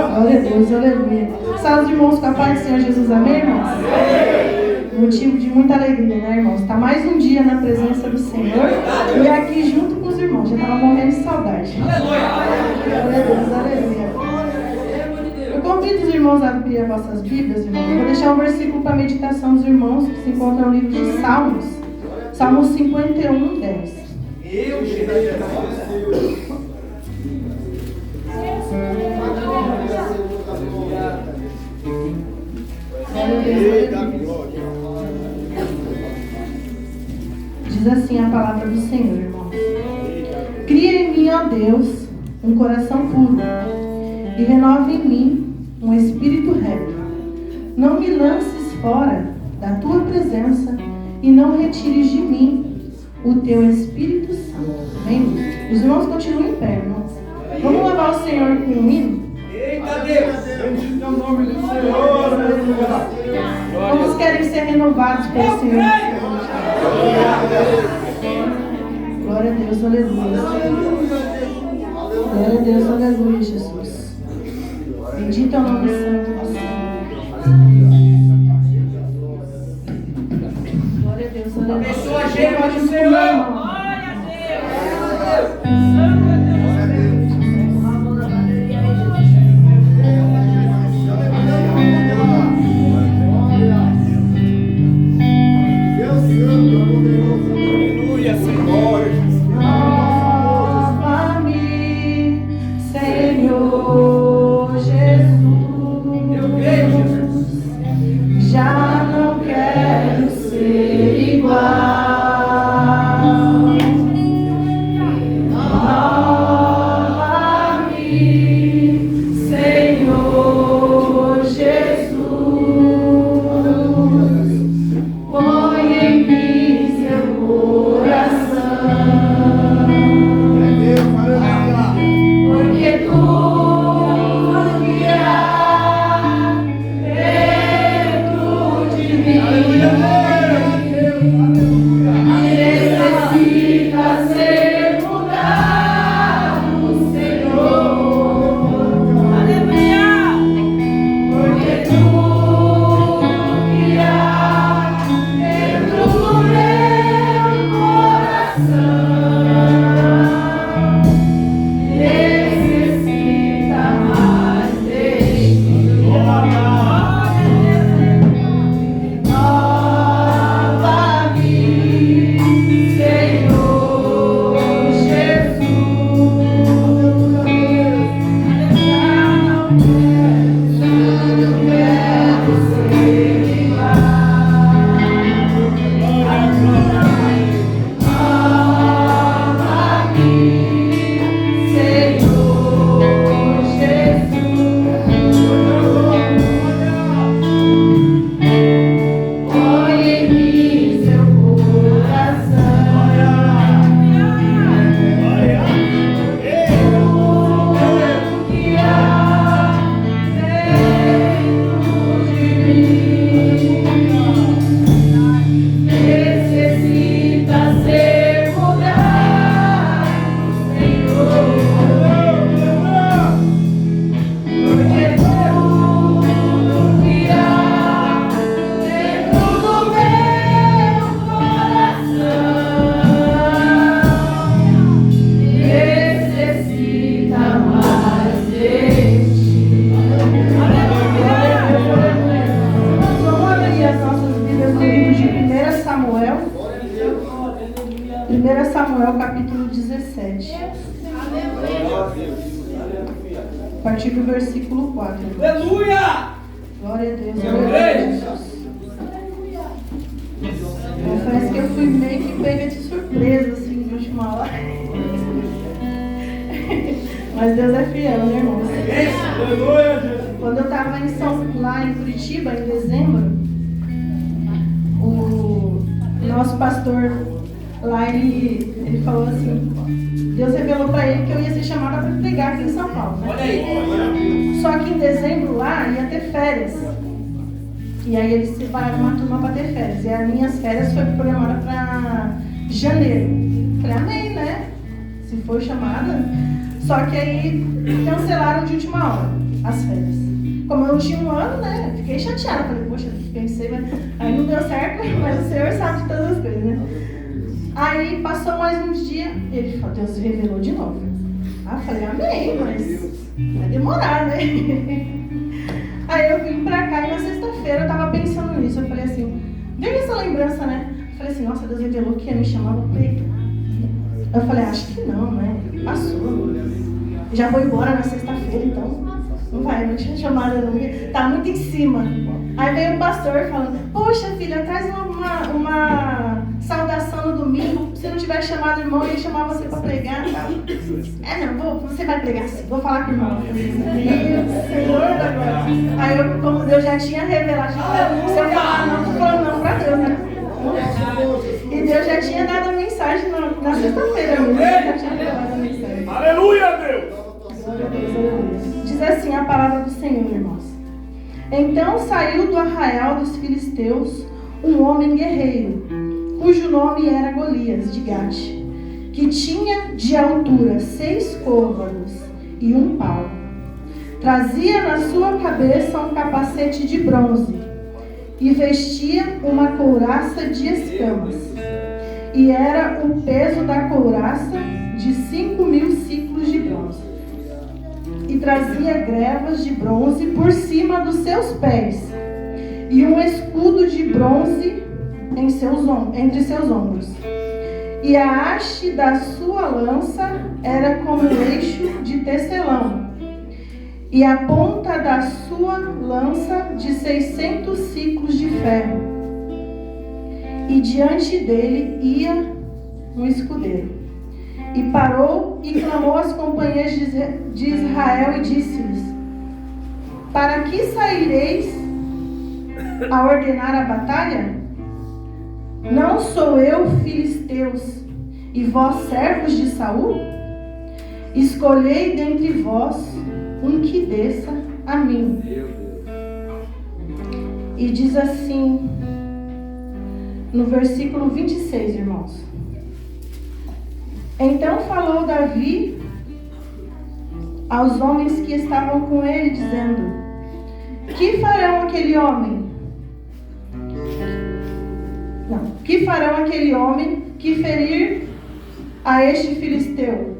Glória a Deus, aleluia. Salve os irmãos com a paz do Senhor Jesus, amém, irmãos? Motivo de muita alegria, né, irmãos? Está mais um dia na presença do Senhor e aqui junto com os irmãos. Já estava morrendo de saudade. Glória a Deus, aleluia. Eu convido os irmãos a abrir as vossas Bíblias, irmãos. Eu vou deixar um versículo para a meditação dos irmãos que se encontra no livro de Salmos. Salmos 51, 10. Diz assim a palavra do Senhor, irmãos. Cria em mim, ó Deus, um coração puro e renova em mim um espírito reto. Não me lances fora da tua presença e não retires de mim o teu Espírito Santo. Amém? Os irmãos continuam em pé, irmãos. Vamos louvar o Senhor com um hino? Eita Deus! Bendito é o nome do Senhor! Todos querem ser renovados pelo Senhor. Glória a Deus, aleluia. Glória a Deus, aleluia, Jesus. Bendito é o nome santo do Senhor. Glória a Deus, aleluia. Abençoa a gente do Senhor! Glória a Deus! A partir do versículo 4. Aleluia! Glória a Deus. Glória a Deus. Confesso que eu fui meio que pega de surpresa, assim, de última hora. Mas Deus é fiel, né, irmãos? Quando eu estava lá em Curitiba, em dezembro, o nosso pastor lá, ele falou assim, Deus revelou para ele que eu ia ser chamada para pregar aqui em São Paulo, né? Olha aí. Só que em dezembro lá ia ter férias. E aí eles separaram uma turma para ter férias. E as minhas férias foram programadas para janeiro. Falei, amém, né? Se for chamada. Só que aí cancelaram de última hora. as férias. Como eu não tinha um ano, né? Fiquei chateada. Falei, poxa, pensei, mas aí não deu certo, mas o Senhor sabe de todas as coisas, né? Aí passou mais uns dias, ele falou, Deus revelou de novo. Ah, eu falei, amém, mas vai demorar, né? Aí eu vim pra cá e na sexta-feira eu tava pensando nisso. Eu falei assim, veio essa lembrança, né? Eu falei assim, nossa, Deus revelou que ia me chamar pra pregar. Eu falei, acho que não, né? Passou. Já vou embora na sexta-feira, então não vai, não tinha chamada não. Tá muito em cima. Aí veio o pastor falando, poxa filha, traz uma saudação no domingo. Se não tiver chamado o irmão, eu ia chamar você para pregar. Tá? Não, você vai pregar sim, vou falar com o irmão. Meu Senhor da glória. Aí eu, como Deus já tinha revelado, se eu falar não, tô falando não para Deus, né? E Deus já tinha dado a mensagem na sexta-feira, já tinha revelado a mensagem. Aleluia, Deus! Glória a Deus, aleluia. Diz assim a palavra do Senhor, irmãos. Então saiu do arraial dos filisteus um homem guerreiro, cujo nome era Golias de Gate, que tinha de altura 6 côvados e 1 palmo. Trazia na sua cabeça um capacete de bronze e vestia uma couraça de escamas. E era o peso da couraça de 5.000 ciclos de bronze. E trazia grevas de bronze por cima dos seus pés, e um escudo de bronze entre seus ombros. E a haste da sua lança era como um eixo de tecelão, e a ponta da sua lança de 600 ciclos de ferro. E diante dele ia um escudeiro. E parou e clamou às companhias de Israel e disse-lhes: para que saireis a ordenar a batalha? Não sou eu, filisteus, e vós, servos de Saul? Escolhei dentre vós um que desça a mim. E diz assim, no versículo 26, irmãos. Então falou Davi aos homens que estavam com ele, dizendo: que farão aquele homem? Que farão aquele homem que ferir a este filisteu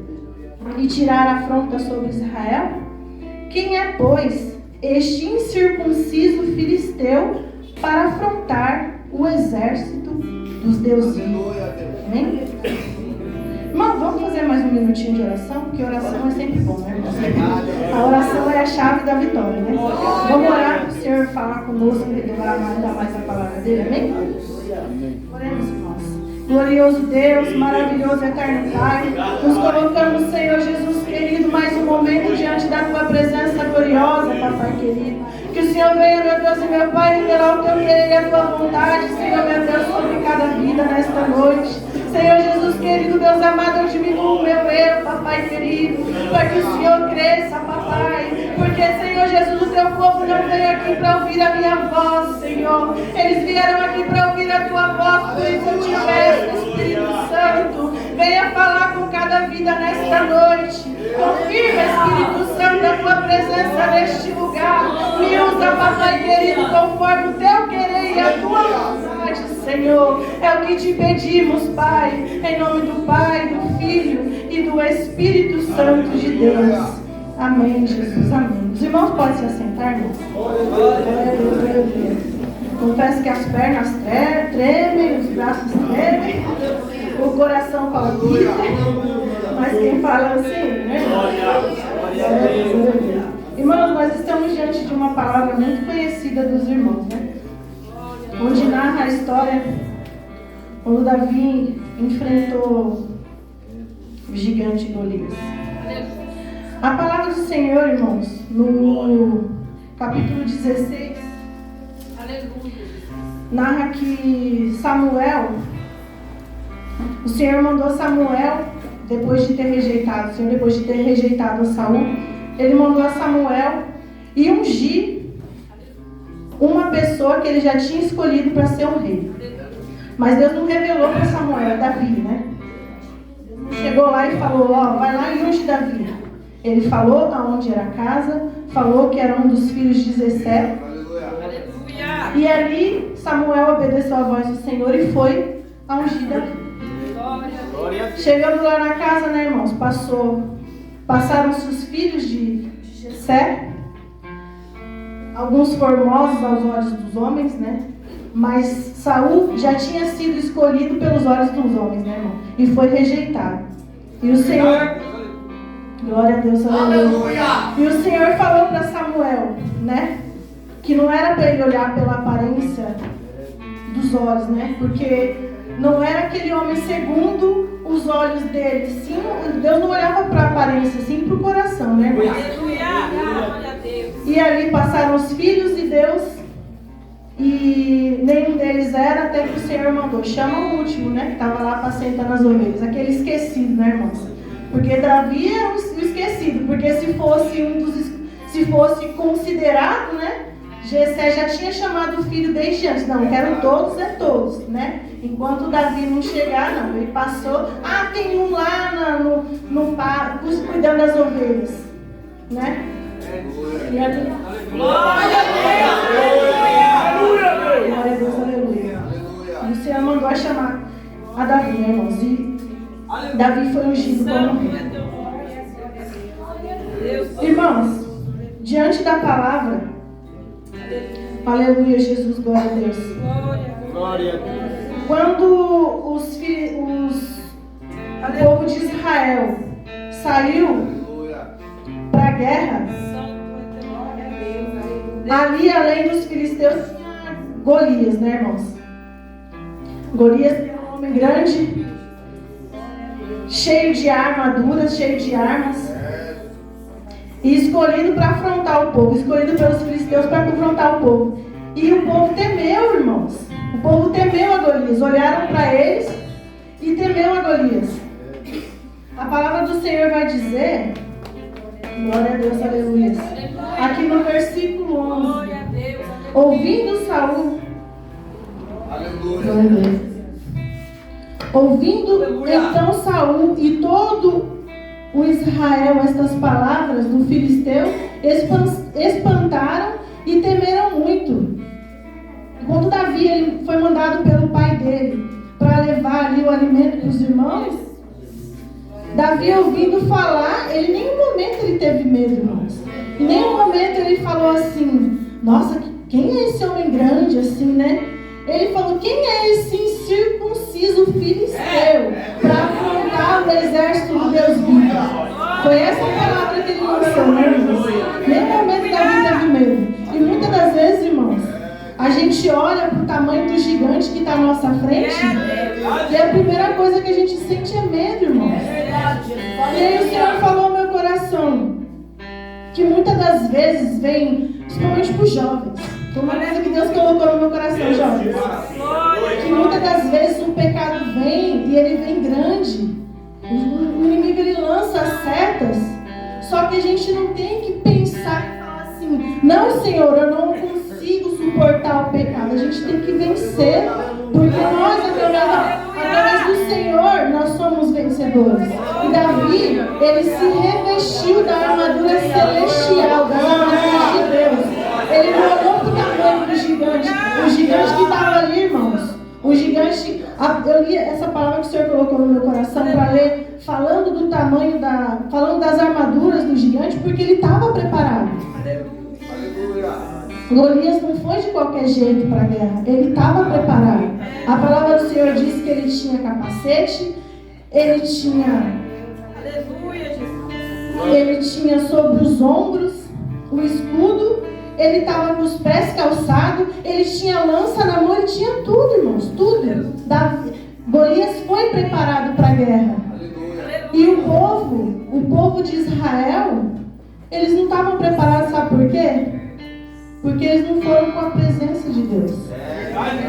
e tirar a afronta sobre Israel? Quem é, pois, este incircunciso filisteu para afrontar o exército dos deuses? Amém? Irmão, vamos fazer mais um minutinho de oração, porque oração é sempre bom, né? A oração é a chave da vitória, né? Vamos orar para o Senhor falar conosco e revelar ainda mais a palavra dele, amém? Oremos, irmãos. Glorioso Deus, maravilhoso eterno Pai, nos colocamos, Senhor Jesus querido, mais um momento diante da Tua presença gloriosa, Papai querido. Que o Senhor venha, meu Deus e meu Pai, revelar o Teu querer e a Tua vontade, Senhor, meu Deus, sobre cada vida nesta noite. Senhor Jesus querido, Deus amado, eu diminuo o meu eu, Papai querido, para que o Senhor cresça, Papai, porque, Senhor Jesus, o Teu povo não veio aqui para ouvir a minha voz, Senhor, eles vieram aqui para ouvir a Tua voz, por isso eu te peço, Espírito Santo, venha falar com cada vida nesta noite, confirma, Espírito Santo, a Tua presença neste lugar, me usa, Papai querido, conforme o Teu querer e a Tua vontade, Senhor, é o que te pedimos, Pai, em nome do Pai, do Filho e do Espírito Santo de Deus. Amém, Jesus, amém. Os irmãos podem se assentar, irmãos? Glória a Deus, glória a Deus. Confesso que as pernas tremem, os braços tremem, o coração palpita, mas quem fala é o Senhor, né? Glória a Deus, glória a Deus. Irmãos, nós estamos diante de uma palavra muito conhecida dos irmãos, né? Onde narra a história quando Davi enfrentou o gigante Golias. A palavra do Senhor, irmãos, no capítulo 16, narra que Samuel, o Senhor mandou Samuel, depois de ter rejeitado a Saul, ele mandou a Samuel e ungir uma pessoa que ele já tinha escolhido para ser o rei. Mas Deus não revelou para Samuel, Davi, né? Chegou lá e falou, vai lá e unge Davi. Ele falou aonde era a casa, falou que era um dos filhos de Jessé. Aleluia. E ali Samuel obedeceu a voz do Senhor e foi a ungida. Chegando lá na casa, né, irmãos? Passaram-se os filhos de Jessé, alguns formosos aos olhos dos homens, né? Mas Saul já tinha sido escolhido pelos olhos dos homens, né, irmão? E foi rejeitado. E o Senhor, glória a Deus, aleluia. E o Senhor falou para Samuel, né? Que não era para ele olhar pela aparência dos olhos, né? Porque não era aquele homem segundo os olhos dele. Sim, Deus não olhava para a aparência, sim para o coração, né, irmão? Glória a Deus. E ali passaram os filhos de Deus e nenhum deles era, até que o Senhor mandou. Chama o último, né? Que estava lá apacentando as ovelhas. Aquele esquecido, né, irmãos? Porque Davi era o esquecido. Porque se fosse considerado, né? Jessé já tinha chamado o filho desde antes. Não, quero todos, é todos, né? Enquanto Davi não chegar, não. Ele passou. Ah, tem um lá no parque, cuidando das ovelhas, né? E ali... Glória a Deus. Glória a Deus, aleluia. E o Senhor mandou chamar a Davi, né, irmãos? E Davi foi ungido como rei. Irmãos, diante da palavra, aleluia, Jesus, glória a Deus. Glória a Deus. Quando o povo de Israel saiu para a guerra, ali, além dos filisteus, tinha Golias, né, irmãos? Golias era um homem grande, cheio de armaduras, cheio de armas, e escolhido para afrontar o povo, escolhido pelos filisteus para confrontar o povo. E o povo temeu, irmãos. O povo temeu a Golias, olharam para eles e temeu a Golias. A palavra do Senhor vai dizer, glória a Deus, aleluia, aqui no versículo 11, ouvindo Saul, aleluia, ouvindo então Saul e todo o Israel estas palavras do filisteu, espantaram e temeram muito. Quando Davi ele foi mandado pelo pai dele para levar ali o alimento para os irmãos, Davi, ouvindo falar, ele em nenhum momento ele teve medo, irmãos. Em nenhum momento ele falou assim, nossa, quem é esse homem grande assim, né? Ele falou, quem é esse incircunciso filisteu para afrontar o exército do Deus vivo? Foi essa palavra que ele lançou, né, irmãos? Em nenhum momento Davi teve medo. E muitas das vezes, irmãos, a gente olha para o tamanho do gigante que está à nossa frente e a primeira coisa que a gente sente é medo, irmãos. E aí o Senhor falou ao meu coração que muitas das vezes vem, principalmente para os jovens, foi uma coisa que Deus colocou no meu coração, jovens, que muitas das vezes o pecado vem e ele vem grande. O inimigo ele lança setas, só que a gente não tem que pensar e falar assim, não, Senhor, eu não consigo suportar o pecado. A gente tem que vencer, porque nós, através do Senhor, nós somos vencedores. E Davi, ele se revestiu da armadura celestial, das armaduras de Deus. Ele não olhou para o tamanho do gigante, o gigante que estava ali, irmãos. O gigante, eu li essa palavra que o Senhor colocou no meu coração para ler, falando do tamanho, falando das armaduras do gigante, porque ele estava preparado. Golias não foi de qualquer jeito para a guerra, ele estava preparado. A palavra do Senhor diz que ele tinha capacete, ele tinha sobre os ombros o escudo, ele estava com os pés calçados, ele tinha lança na mão, ele tinha tudo, irmãos, tudo. Golias foi preparado para a guerra. E o povo de Israel, eles não estavam preparados, sabe por quê? Porque eles não foram com a presença de Deus.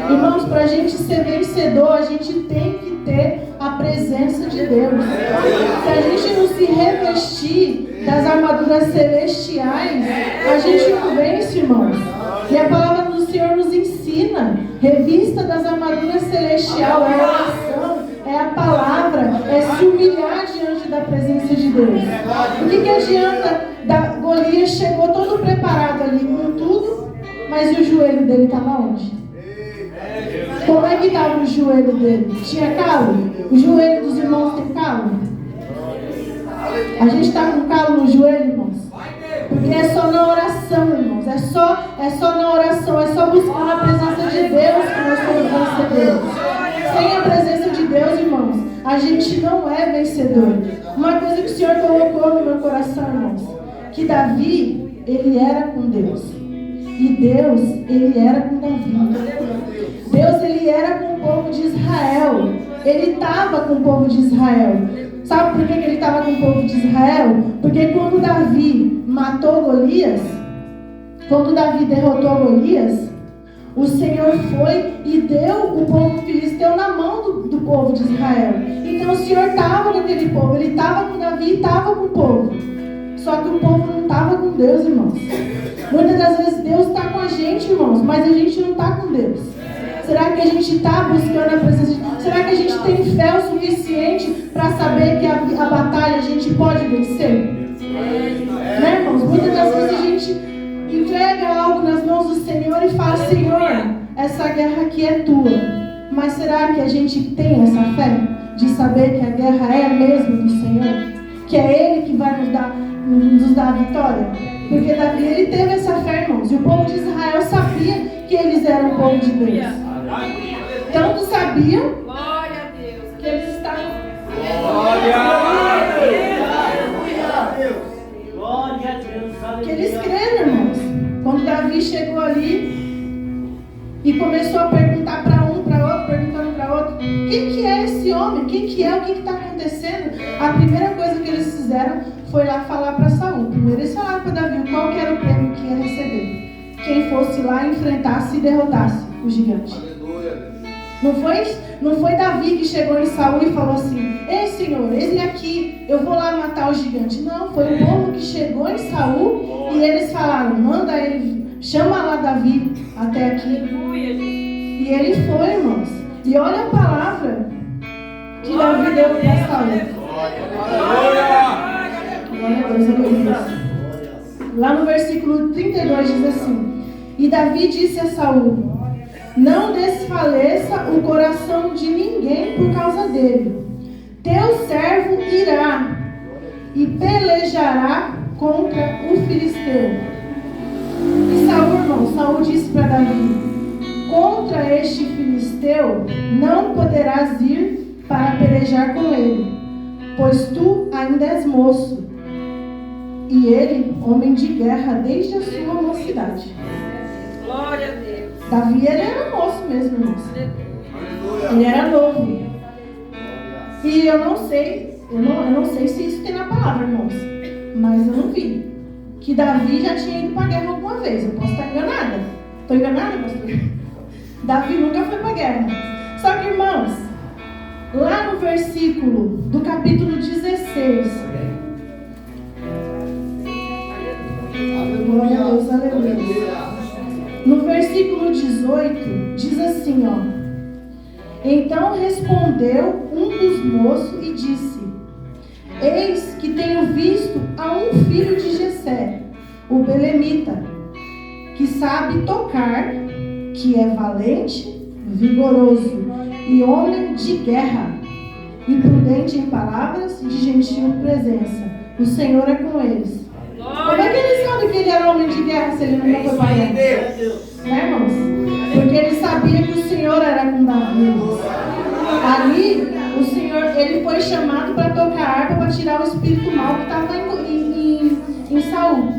Irmãos, para a gente ser vencedor, a gente tem que ter a presença de Deus. Se a gente não se revestir das armaduras celestiais, a gente não vence, irmãos. E a palavra do Senhor nos ensina, revista das armaduras celestiais, é a oração, é a palavra, é se humilhar diante da presença presença de Deus. O que adianta? Golias chegou todo preparado ali com tudo, mas o joelho dele estava onde? Como é que estava o joelho dele? Tinha calo? O joelho dos irmãos tem calo? A gente está com calo no joelho, irmãos? Porque é só na oração, irmãos. É só na oração. É só buscar a presença de Deus que nós somos vencedores. Sem a presença de Deus, irmãos, a gente não é vencedor. Uma coisa que o Senhor colocou no meu coração, irmãos, que Davi, ele era com Deus. E Deus, ele era com Davi. Deus, ele era com o povo de Israel. Ele estava com o povo de Israel. Sabe por que ele estava com o povo de Israel? Porque quando Davi matou Golias, quando Davi derrotou Golias, o Senhor foi e deu o povo filisteu na mão do povo de Israel. Então o Senhor estava com aquele povo, ele estava com Davi e estava com o povo. Só que o povo não estava com Deus, irmãos. Muitas das vezes Deus está com a gente, irmãos, mas a gente não está com Deus. Será que a gente está buscando a presença de Deus? Será que a gente tem fé o suficiente para saber que a batalha a gente pode vencer? Né, irmãos? Muitas das vezes a gente entrega algo nas mãos do Senhor e fala: Senhor, essa guerra aqui é tua. Mas será que a gente tem essa fé de saber que a guerra é mesmo do Senhor? Que é Ele que vai nos dar a vitória? Porque Davi, ele teve essa fé, irmãos. E o povo de Israel sabia que eles eram o povo de Deus. Tanto sabiam que eles estavam... Que eles creram, irmãos. Quando Davi chegou ali e começou a perguntar para um, para outro, perguntando para outro: quem que é esse homem? Quem que é? O que está acontecendo? A primeira coisa que eles fizeram foi lá falar para Saul. Primeiro eles falaram para Davi qual que era o prêmio que ia receber. Quem fosse lá, enfrentasse e derrotasse o gigante. Não foi Davi que chegou em Saul e falou assim: ei, Senhor, ele aqui, eu vou lá matar o gigante. Não, foi o povo que chegou em Saul e eles falaram: manda ele, chama lá Davi até aqui. E ele foi, irmãos. E olha a palavra que Davi deu para Saul. Glória a Deus, aleluia. Lá no versículo 32 diz assim: e Davi disse a Saul: não desfaleça o coração de ninguém por causa dele. Teu servo irá e pelejará contra o filisteu. E Saul, irmão, Saul disse para Davi: contra este filisteu não poderás ir para pelejar com ele, pois tu ainda és moço, e ele, homem de guerra desde a sua mocidade. Glória a Deus. Davi, ele era moço mesmo, irmãos. Ele era novo. E eu não sei se isso tem na palavra, irmãos, mas eu não vi que Davi já tinha ido para a guerra alguma vez. Eu posso estar enganada. Estou enganada, pastor? Davi nunca foi para a guerra. Só que, irmãos, lá no versículo do capítulo 16, glória a Deus, aleluia. No versículo 18, diz assim, ó: então respondeu um dos moços e disse: eis que tenho visto a um filho de Jessé, o belemita, que sabe tocar, que é valente, vigoroso e homem de guerra, e prudente em palavras, de gentil presença. O Senhor é com eles. Como é que ele sabe que ele era homem de guerra se ele nunca foi para guerra? Né, irmãos? Porque ele sabia que o Senhor era com Davi. Ali, o Senhor, ele foi chamado para tocar harpa para tirar o espírito mal que estava em Saul.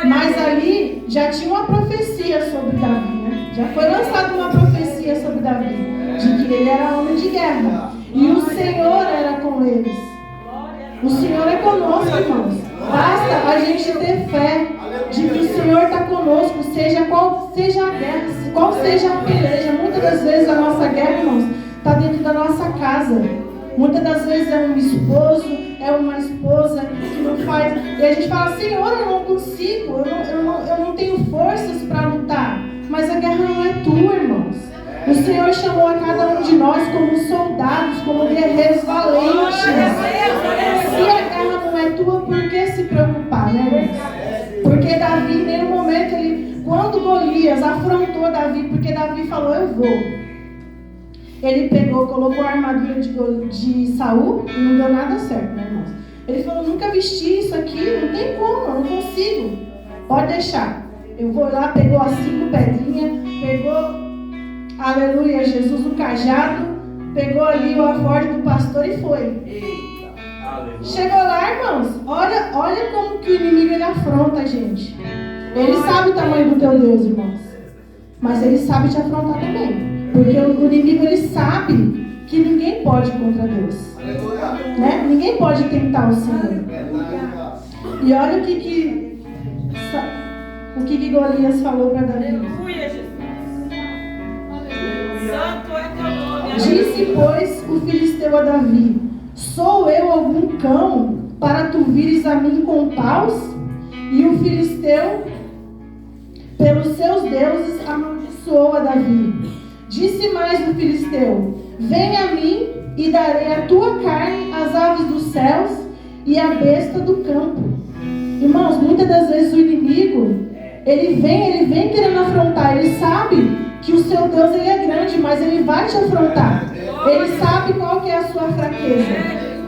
Mas ali já tinha uma profecia sobre Davi, né? Já foi lançada uma profecia sobre Davi, de que ele era homem de guerra. E o Senhor era com eles. O Senhor é conosco, irmãos. Basta a gente ter fé de que o Senhor está conosco, seja qual seja a guerra, qual seja a peleja. Muitas das vezes a nossa guerra, irmãos, está dentro da nossa casa. Muitas das vezes é um esposo, é uma esposa que não faz. E a gente fala: Senhor, eu não consigo, eu não tenho forças para lutar. Mas a guerra não é tua, irmãos. O Senhor chamou a cada um de nós como soldados, como guerreiros valentes. tua, por que se preocupar, né, irmãos? Porque Davi, em nenhum momento, quando Golias afrontou Davi, porque Davi falou, eu vou. Ele pegou, colocou a armadura de Saul e não deu nada certo, né, irmãos? Ele falou, nunca vesti isso aqui, não tem como, eu não consigo. Pode deixar. Eu vou lá, pegou as 5 pedrinhas, pegou, aleluia, Jesus, o cajado, pegou ali o alforje do pastor e foi. Chegou lá, irmãos, olha como que o inimigo ele afronta a gente. Ele sabe o tamanho do teu Deus, irmãos. Mas ele sabe te afrontar também. Porque o inimigo ele sabe que ninguém pode contra Deus. Né? Ninguém pode tentar o Senhor. E olha o que Golias falou para Davi. Aleluia, Jesus. Santo é teu nome. Disse, pois, o filisteu a Davi: sou eu algum cão para tu vires a mim com paus? E o filisteu, pelos seus deuses, amaldiçoou a Davi. Disse mais o filisteu: vem a mim e darei a tua carne às aves dos céus e à besta do campo. Irmãos, muitas das vezes o inimigo, ele vem querendo afrontar. Ele sabe que o seu Deus ele é grande, mas ele vai te afrontar. Ele sabe qual que é a sua fraqueza.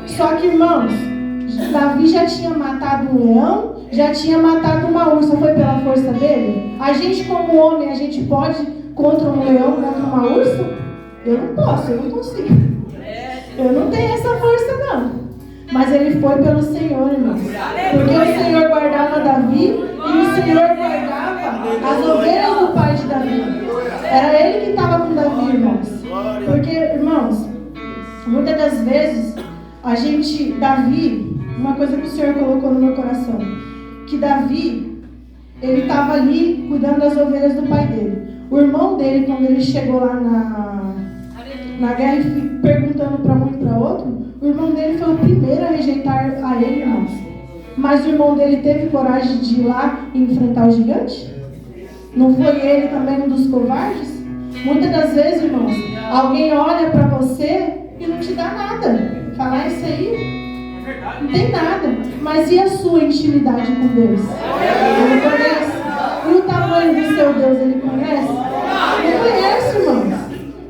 Só que, irmãos, Davi já tinha matado um leão, já tinha matado uma ursa. Foi pela força dele? A gente como homem, a gente pode contra um leão, contra uma ursa? Eu não posso, eu não consigo. Eu não tenho essa força não. Mas ele foi pelo Senhor, irmãos. Porque o Senhor guardava Davi e o Senhor guardava as ovelhas do pai de Davi. Era ele que estava com Davi, irmãos. Porque, irmãos, muitas das vezes Davi, uma coisa que o Senhor colocou no meu coração, que Davi, ele estava ali cuidando das ovelhas do pai dele. O irmão dele, quando ele chegou lá na guerra e perguntando para um e para outro, o irmão dele foi o primeiro a rejeitar a ele, irmãos. Mas o irmão dele teve coragem de ir lá e enfrentar o gigante? Não foi ele também um dos covardes? Muitas das vezes, irmãos, alguém olha para você e não te dá nada. Falar isso aí, não tem nada. Mas e a sua intimidade com Deus? Ele conhece? E o tamanho do seu Deus, ele conhece? Ele conhece, irmãos.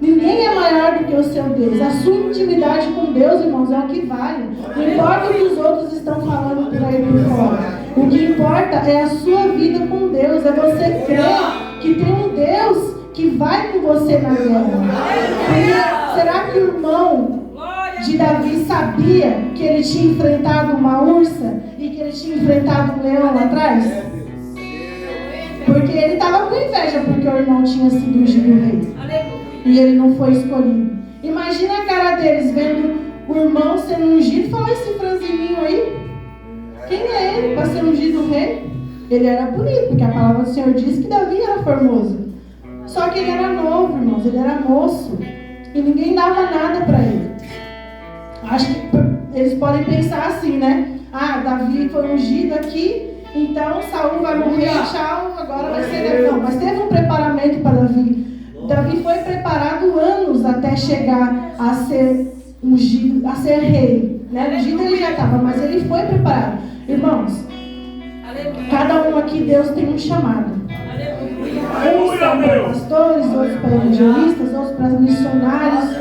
Ninguém é maior do que o seu Deus. A sua intimidade com Deus, irmãos, é o que vale. Não importa o que os outros estão falando por aí por fora. O que importa é a sua vida com Deus. É você crer que tem um Deus que vai com você na guerra. Porque será que o irmão de Davi sabia que ele tinha enfrentado uma ursa e que ele tinha enfrentado um leão lá atrás? Porque ele estava com inveja porque o irmão tinha sido ungido rei. E ele não foi escolhido. Imagina a cara deles vendo o irmão sendo ungido. Fala esse franzininho aí. Quem é ele para ser ungido rei? Ele era bonito, porque a palavra do Senhor diz que Davi era formoso. Só que ele era novo, irmãos. Ele era moço. E ninguém dava nada para ele. Acho que eles podem pensar assim, né? Ah, Davi foi ungido aqui, então Saul vai morrer, tchau, agora vai ser... Não, mas teve um preparamento para Davi. Davi foi preparado anos até chegar a ser ungido, a ser rei. Né? Ungido ele já estava, mas ele foi preparado. Irmãos, cada um aqui, Deus tem um chamado. Uns são para pastores, outros para evangelistas, outros para missionários,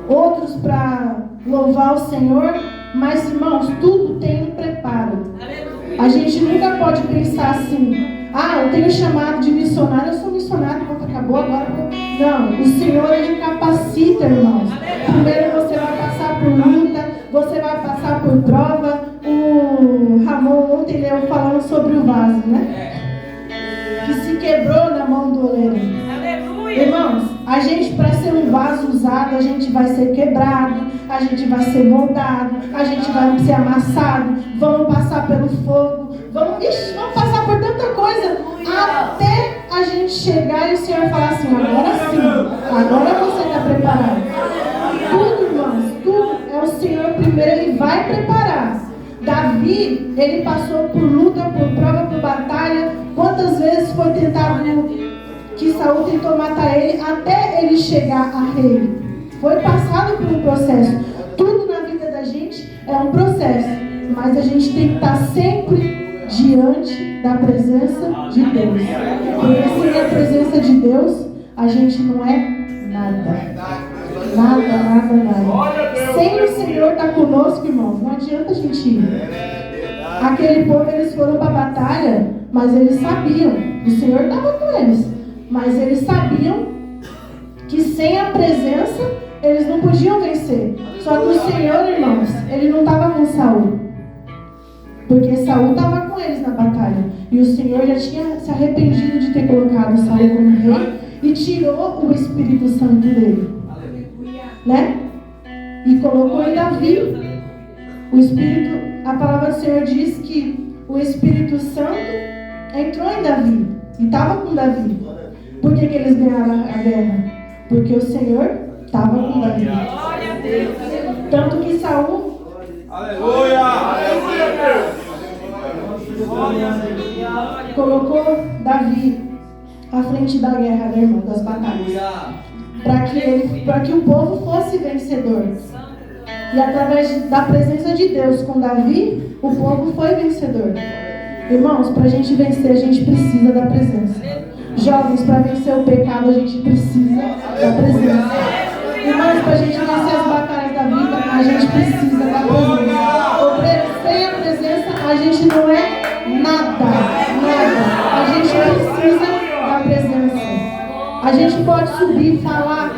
outros para louvar o Senhor. Mas, irmãos, tudo tem um preparo. A gente nunca pode pensar assim: ah, eu tenho chamado de missionário, eu sou missionário, pronto, acabou agora. Não, o Senhor, Ele capacita, irmãos. Primeiro você vai passar por luta, você vai passar por prova. O Ramon ontem leu falando sobre o vaso, né? Que se quebrou na mão do oleiro. Irmãos, a gente, para ser um vaso usado, a gente vai ser quebrado, a gente vai ser moldado, a gente vai ser amassado, vamos passar pelo fogo, vamos passar por tanta coisa, até a gente chegar e o Senhor falar assim: agora sim, agora você está preparado. Tudo, irmãos, tudo é o Senhor primeiro, Ele vai preparar. Davi, ele passou por luta, por prova, por batalha. Quantas vezes foi tentado que Saul tentou matar ele até ele chegar a rei? Foi passado por um processo. Tudo na vida da gente é um processo. mas a gente tem que estar sempre diante da presença de Deus. Porque sem a presença de Deus, a gente não é nada. Nada. Sem o Senhor estar conosco, irmãos, não adianta a gente ir. Aquele povo, eles foram para a batalha, mas eles sabiam, o Senhor estava com eles, mas eles sabiam que sem a presença, eles não podiam vencer. Só que o Senhor, irmãos, ele não estava com Saul, porque Saul estava com eles na batalha, e o Senhor já tinha se arrependido de ter colocado Saul como rei, e tirou o Espírito Santo dele, né? E colocou em Davi. O Espírito, a palavra do Senhor diz que o Espírito Santo entrou em Davi e estava com Davi. Por que eles ganharam a guerra? Porque o Senhor estava com Davi. Tanto que Saul, colocou Davi à frente da guerra, né, irmão, das batalhas, para que o povo fosse vencedor. E através da presença de Deus com Davi, o povo foi vencedor. Irmãos, para a gente vencer, a gente precisa da presença. Jovens, para vencer o pecado, a gente precisa da presença. Irmãos, para a gente vencer as batalhas da vida, a gente precisa da presença. Sem a presença, a gente não é nada. A gente precisa da presença. A gente pode subir, falar.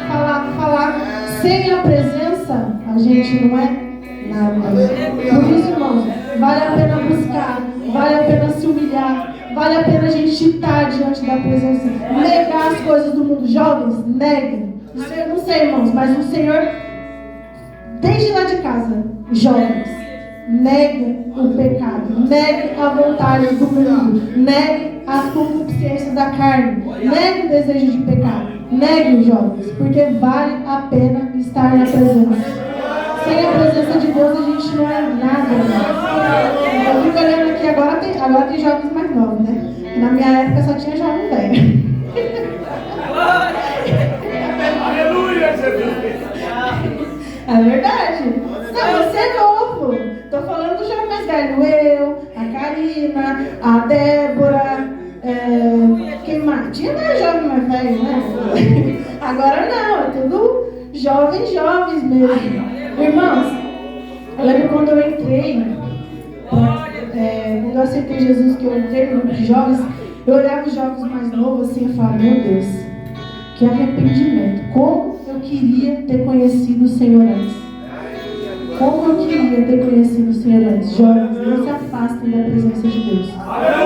Sem a presença, a gente não é nada. Por isso, irmãos, vale a pena buscar, vale a pena se humilhar, vale a pena a gente estar diante da presença, negar as coisas do mundo. Jovens, neguem. Eu não sei, irmãos, mas o Senhor, desde lá de casa, jovens, neguem o pecado, neguem a vontade do mundo, neguem as concupiscências da carne, neguem o desejo de pecado. Negue, jovens, porque vale a pena estar na presença. Sem a presença de Deus, a gente não é nada. Eu fico olhando aqui, agora tem jovens mais novos, né? Na minha época só tinha jovem velho. Aleluia, Jesus! É verdade. Não, você é novo. Tô falando do jovem mais velho. Eu, a Karina, a Débora. Quem mais? Tinha mais jovem mais velho, né? Agora não, é tudo jovens mesmo. Irmãos, eu lembro quando eu entrei, quando eu aceitei Jesus, que eu entrei no grupo de jovens, eu olhava os jovens mais novos assim e falava, meu Deus, que arrependimento. Como eu queria ter conhecido o Senhor antes. Como eu queria ter conhecido o Senhor antes. Jovens, não se afastem da presença de Deus.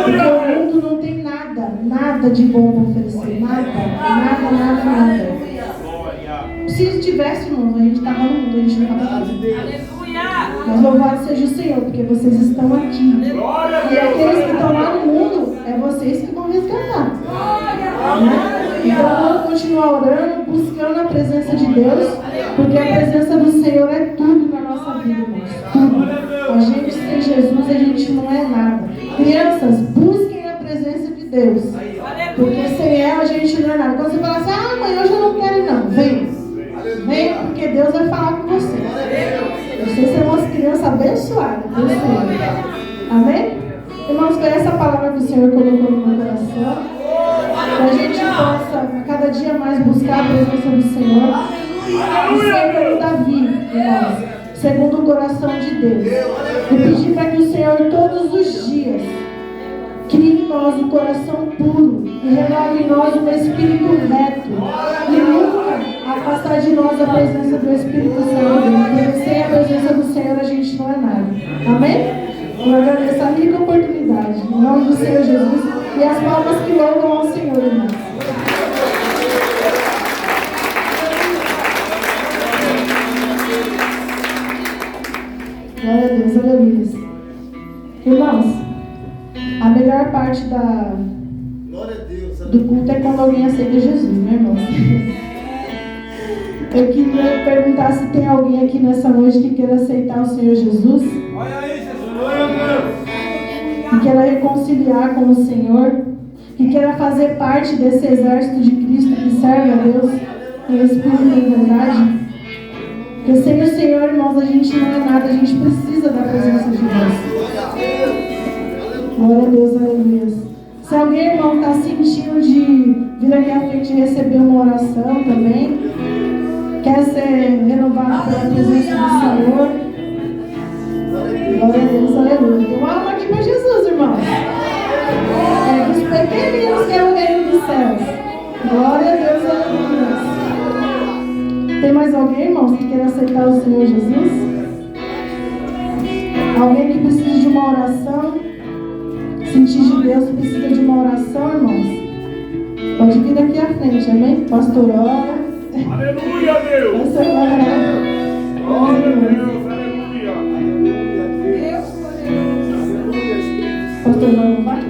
Porque o mundo não tem nada de bom para oferecer. Nada. Se tivesse, irmãos, a gente estava no mundo, a gente não estava aqui. Mas louvado seja o Senhor, porque vocês estão aqui. E aqueles que estão lá no mundo, é vocês que vão resgatar. Então vamos continuar orando, buscando a presença de Deus, porque a presença do Senhor é tudo na nossa vida, irmãos. Tudo. A gente sem Jesus, a gente não é nada. Crianças, busquem a presença de Deus, porque sem ela a gente não é nada. Quando você fala assim, mãe, hoje eu não quero ir não, vem, porque Deus vai falar com você. Vocês são umas crianças abençoadas. Amém? Irmãos, foi essa palavra que o Senhor colocou no meu coração, que a gente possa a cada dia mais buscar a presença do Senhor e ser como Davi, irmãos, segundo o coração de Deus, e pedir para que o Senhor todos os dias crie em nós um coração puro e renove em nós um espírito reto e nunca afastar de nós a presença do Espírito Santo, porque sem a presença do Senhor a gente não é nada. Amém? Eu agradeço a rica oportunidade, em nome do Senhor Jesus, e as palmas que louvam ao Senhor, irmãos. Glória a Deus, aleluia. Irmãos, a melhor parte do culto é quando alguém aceita Jesus, né, irmãos? Eu queria perguntar se tem alguém aqui nessa noite que queira aceitar o Senhor Jesus. Olha aí, Jesus. Que queira reconciliar com o Senhor, que queira fazer parte desse exército de Cristo que serve a Deus em espírito e em verdade. Porque sem o Senhor, irmãos, a gente não é nada, a gente precisa da presença de Deus. Glória a Deus, aleluia. Se alguém, irmão, está sentindo de vir aqui à frente e receber uma oração também, quer ser renovado pela presença do Senhor, glória a Deus, aleluia. Tem uma alma aqui para Jesus, irmão. É dos pequeninos que é o reino dos céus. Glória a Deus, aleluia. Tem mais alguém, irmãos, que queira aceitar o Senhor Jesus? Alguém que precisa de uma oração? Sentir de Deus, precisa de uma oração, irmãos? Pode vir aqui à frente, amém? Pastor, ora. Aleluia, Deus! Pastor, ora. Glória a Deus, aleluia! Pastor, não vai?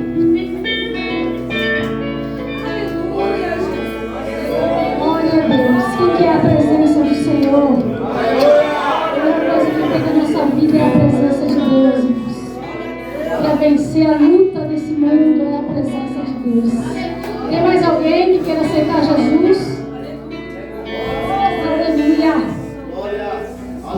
Glória a Deus. O que é a presença do Senhor? A melhor coisa que tem na nossa vida é a presença de Deus, irmãos. Para vencer a luta desse mundo é a presença de Deus. Tem mais alguém que queira aceitar Jesus?